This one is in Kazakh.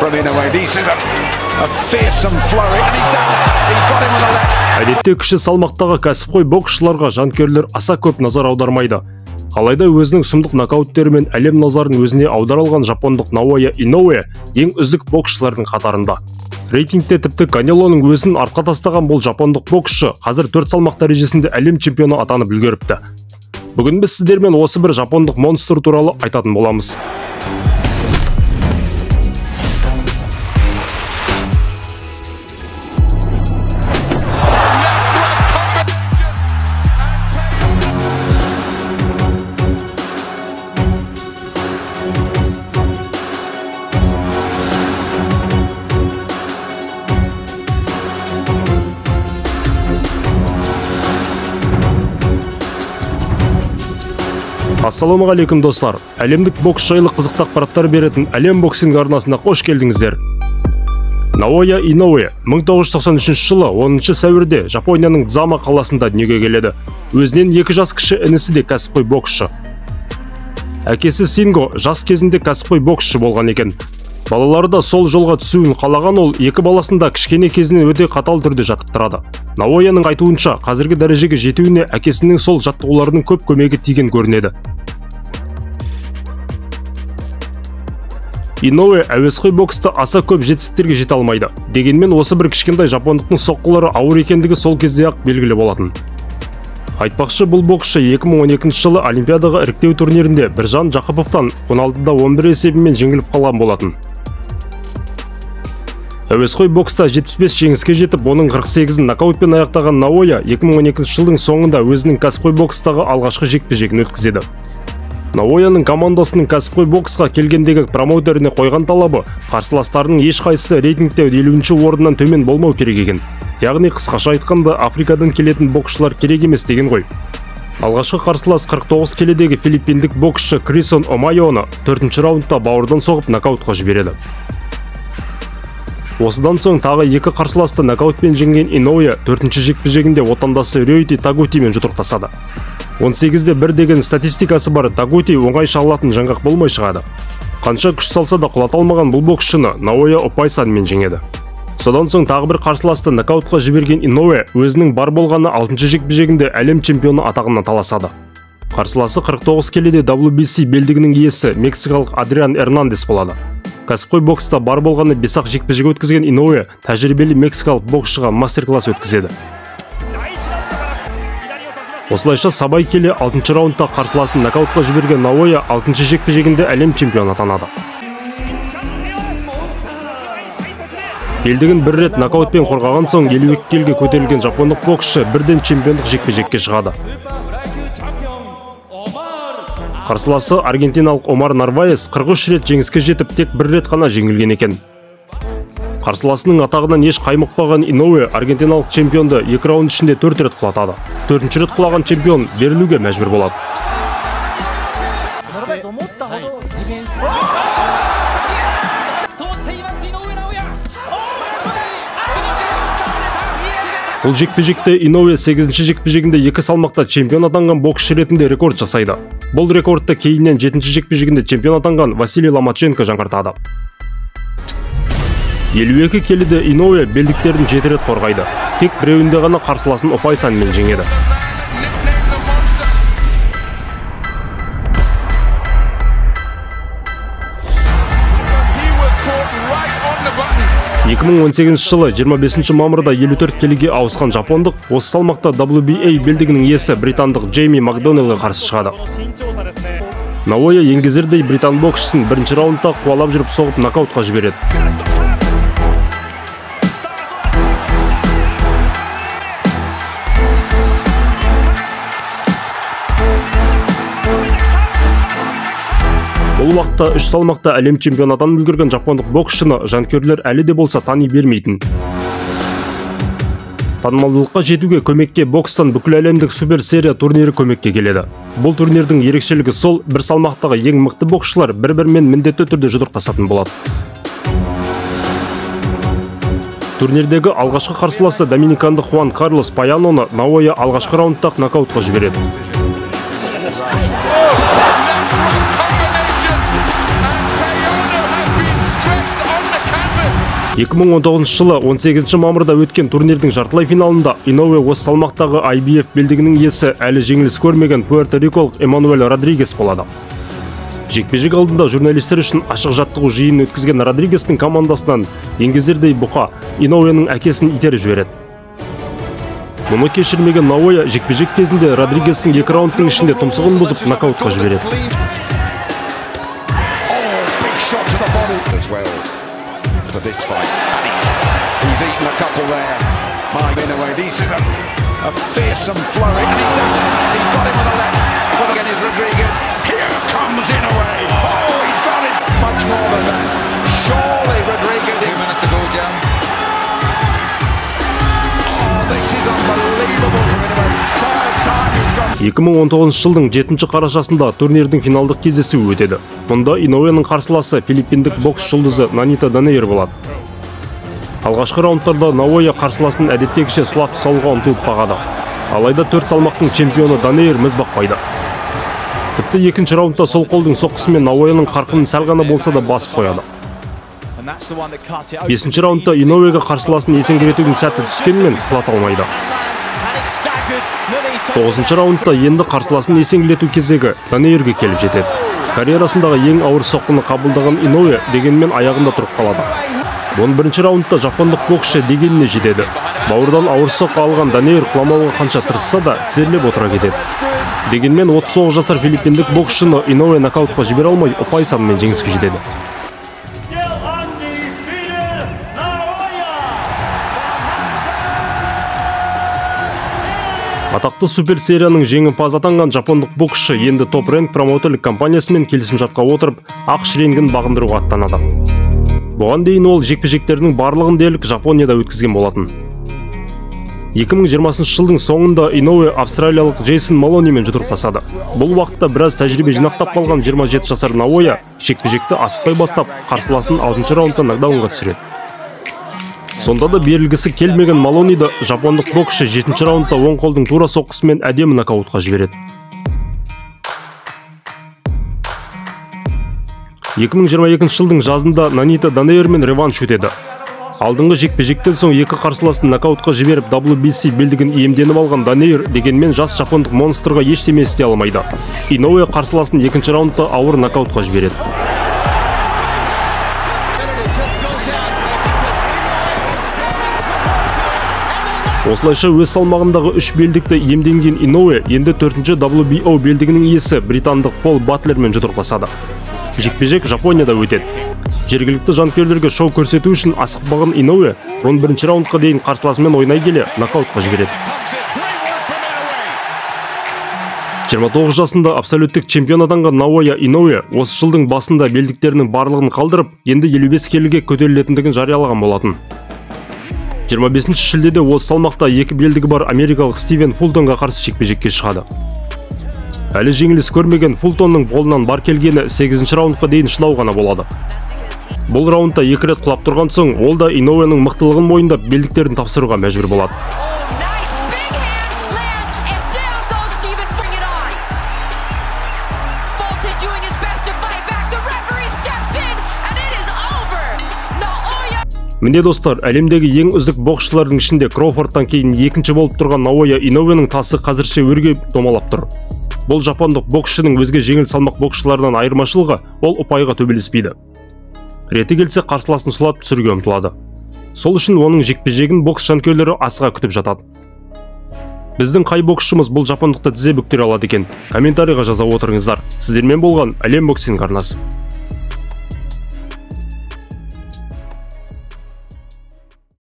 from Inoue. This is a fearsome flurry, and he's got him on the left. Әдетте кіші салмақтағы кәсіпқой боксшыларға жанкүйерлер аса көп назар аудармайды. Алайда өзінің сұмдық нокауттерімен әлем назарын өзіне аудара алған жапондық Наоя Иноуэ ең үздік боксшылардың қатарында. Рейтингте тіпті Канелоның өзін артқа тастаған бұл жапондық боксшы қазір 4 салмақ дәрежесінде әлем чемпионы атанып үлгеріпті. Бүгін біз сіздермен осы бір жапондық монстр туралы айтатын боламыз. Ассалаумағалейкум достар. Әлемдік бокс жайлы қызықты ақпараттар беретін әлем боксинг арнасына қош келдіңіздер. Наоя Иноуэ 1993 жылы 10 сәуірде Жапонияның Дзама қаласында дүниеге келеді. Өзінен 2 жас кіші інісі де кәсіпқой боксшы. Әкесі Синго жас кезінде кәсіпқой боксшы болған екен. Балалары да сол жолға түсуін қалаған ол екі баласында кішкене кезінен өте қатал түрде жаттықтырады. Наояның айтуынша, қазіргі дәрежеге жетуіне әкесінің сол жаттығуларының көп көмегі тиген көрінеді. Иноуэ әуесқой бокста аса көп жетістіктерге жете алмайды. Дегенмен осы бір кішкентай жапондықтың соққылары ауыр екендігі сол кезде ақ белгілі болатын. Айтпақшы, бұл боксшы 2012 жылы Олимпиадаға іріктеу турнирінде Біржан Жақыповтан 16-11 есебімен жеңіліп қалған болатын. Әуесқой бокста 75 жеңіске жетіп, оның 48-ін нокаутпен аяқтаған Наоя 2012 жылдың соңында өзінің кәсіпқой бокстағы алғашқы жекпе-жегін өткізеді. Наояның командасының кәсіпқой боксқа келгендегі промоутеріне қойған талабы қарсыластарының ешқайсысы рейтингте 50-ші орыннан төмен болмау керек екен. Яғни қысқаша айтқанда Африкадан келетін боксшылар керек емес деген ғой. Алғашқы қарсылас 49 келедегі филиппиндік боксшы Крисон Омайоны 4-ші раундта бауырдан соғып нокаутқа жібереді. Осыдан соң тағы екі қарсыласты нокаутпен жеңген Иноуэ 4-ші жекпе-жегінде отандасы Рёйти Тагутимен жұдырықтасады. 18-де 1 деген статистикасы бар Тагути оңай шағылатын жаңғақ болмай шығады. Қанша күш салса да құлата алмаған бұл боксшыны Наоя ұпай санымен жеңеді. Содан соң тағы бір қарсыласты нокаутқа жіберген Иноуэ өзінің бар болғаны 6-ші жекпе-жегінде әлем чемпионы атағына таласады. Қарсыласы 49 келеде WBC белдігінің иесі мексикалық Адриан Эрнандес болады. Кәсіпқой бокста бар болғаны 5-ақ жекпе-жек өткізген Иноуэ тәжірибелі мексикалық боксшыға мастер-класс өткізеді. Осылайша сабай келе 6-ші раундта қарсыласын нокаутқа жіберген Наоя 6-ші жекпе-жегінде әлем чемпионы атанады. Белдігін бір рет нокаутпен қорғаған соң 52 келге көтерілген жапондық боксшы бірден чемпиондық жекпе-жекке шығады. Қарсыласы аргентиналық Омар Нарваес 43 рет жеңіске жетіп, тек бір рет қана жеңілген екен. Қарсыласының атағынан еш қаймықпаған Иноуэ аргентиналық чемпионды 2 раунд ішінде 4 рет құлатады. 4-ші рет құлаған чемпион берілуге мәжбүр болады. Бұл жекпе-жекте Иноуэ 8-ші жекпе-жегінде 2 салмақта чемпион атанған боксшы ретінде рекорд жасайды. Бұл рекордты кейіннен 7-ші жекпе-жегінде чемпион атанған Василий Ломаченко жаңғыртады. 52 келеде Иноуэ белдіктерін 7 рет қорғайды. Тек біреуінде ғана қарсыласын ұпай санымен жеңеді. Екі 2018 жылы 25 мамырда 54 келеге ауысқан жапондық осы салмақта WBA белдігінің иесі британдық Джейми Макдонеллға қарсы шығады. Наоя еңгезердей британ боксшысын 1-ші раундта қуалап жүріп соғып нокаутқа жібереді. Бұл уақытта 3 салмақта әлем чемпионы атанып үлгерген жапондық боксшыны жанкүйерлер әлі де болса тани бермейтін. Танымалдылыққа жетуге көмекке бокстан бүкіл әлемдік супер серия турнирі көмекке келеді. Бұл турнирдің ерекшелігі сол, бір салмақтағы ең мықты боксшылар бір-бірімен міндетті түрде жұдырықтасатын болады. Турнирдегі алғашқы қарсыласы доминикандық Хуан Карлос Паяноны Наоя алғашқы раундта нокаутқа жібереді. 2019 жылы 18 мамырда өткен турнирдің жартылай финалында Иноуэ осы салмақтағы IBF белдігінің иесі әлі жеңіліс көрмеген пуэрториколық Эммануэль Родригес болады. Жекпе-жек алдында журналистер үшін ашық жаттығу жиынын өткізген Родригестің командасынан еңгезердей бұқа Иноуэның әкесін итеріп жібереді. Мұны кешірмеген Наоя жекпе-жек кезінде Родригестің 2 раундтың ішінде тұмсығын бұзып нокаутқа жібереді. For this fight, and he's eaten a couple there. Mike Inoue, this is a fearsome flurry, and he's got him on the left. But again is Rodriguez. Here comes Inoue. Oh, he's got it. Much more than that. Surely Rodriguez. 2 minutes to go, John. Oh, this is unbelievable for Inoue. Third time he's got. 2019 жылдың 7 қарашасында турнирдің финалдық кездесуі өтеді. Мұнда Иноуэның қарсыласы филиппиндік бокс жұлдызы Нанито Данейр болады. Алғашқы раундтарда Наоя қарсыласын әдеттегіше сұлап салуға ұмтылып бағады. Алайда 4 салмақтың чемпионы Данейр міз бақпайды. Тіпті екінші раундта сол қолдың соққысымен Наояның қарқынын сәл ғана болса да басып қояды. 5-ші раундта Иноуэге қарсыласын есеңгіретудің сәті түскенмен құлата алмайды. 9-ші раундта енді қарсыласын есеңгілету кезегі Данейрге келіп жетеді. Карьерасындағы ең ауыр соққыны қабылдаған Иноуэ дегенмен аяғында тұрып қалады. 11-ші раундта жапондық боксшы дегеніне жетеді. Бауырдан ауыр соққы алған Данейр құламауға қанша тырысса да тізерлеп отыра кетеді. Дегенмен 39 жасар филиппиндік боксшыны Иноуэ нокаутқа жібере алмай ұпай санымен жеңіске жетеді. Атақты супер серияның жеңімпазы атанған жапондық боксшы енді Top Rank промоутерлік компаниясымен келісімшартқа отырып, ақш рингін бағындыруға аттанады. Бұған дейін ол жекпе-жектерінің барлығын дерлік Жапонияда өткізген болатын. 2020 жылдың соңында Иноуэ австралиялық Джейсон Малонимен жұдырықтасады. Бұл уақытта біраз тәжірибе жинақтап қалған 27 жасар Наоя жекпе-жекті асықпай бастап, қарсыласын 6-ші раундта нокдаунға түсіреді. Сонда да берілгісі келмеген Малониді жапондық боксшы 7-ші раундта оң қолдың тура соққысымен әдемі нокаутқа жібереді. 2022 жылдың жазында Нанито Данейрмен реванш өтеді. Алдыңғы жекпе-жектен соң екі қарсыласын нокаутқа жіберіп WBC белдігін иемденіп алған Данейр дегенмен жас жапондық монстрға ештеме істей алмайды. Иноуэ қарсыласын 2-ші раундта ауыр нокаутқа жібереді. Осылайша өз салмағындағы 3 белдікті иемденген Иноуэ енді 4-ші WBO белдігінің иесі британдық Пол Батлермен жұдырықтасады. Жекпе-жек Жапонияда өтеді. Жергілікті жанкүйерлерге шоу көрсету үшін асықпаған Иноуэ 11-ші раундқа дейін қарсыласымен ойнай келе нокаутқа жібереді. 29 жасында абсолюттік чемпион атанған Наоя Иноуэ осы жылдың басында белдіктерінің барлығын қалдырып, енді 55 келіге көтерілетіндігін жариялаған болатын. 25 шілдеде осы салмақта 2 белдігі бар америкалық Стивен Фултонға қарсы жекпе-жекке шығады. Әлі жеңіліс көрмеген Фултонның қолынан бар келгені 8-ші раундқа дейін шыдау ғана болады. Бұл раундта 2 рет құлап тұрған соң, ол да Иноуэның мықтылығын мойындап белдіктерін тапсыруға мәжбүр болады. Міне достар, әлемдегі ең үздік боксшылардың ішінде Кроуфордтан кейін екінші болып тұрған Наоя Иноуэның тасы қазірше өрге домалап тұр. Бұл жапондық боксшының өзге жеңіл салмақ боксшыларынан айырмашылығы ол ұпайға төбелеспейді. Реті келсе қарсыласын сұлатып түсіруге ұмтылады. Сол үшін оның жекпе-жегін бокс жанкүйерлері асыға күтіп жатады. Біздің қай боксшымыз бұл жапондықты тізе бүктіре алады екен? Комментарийға жаза отырыңыздар. Сіздермен болған Әлем боксинг арнасы.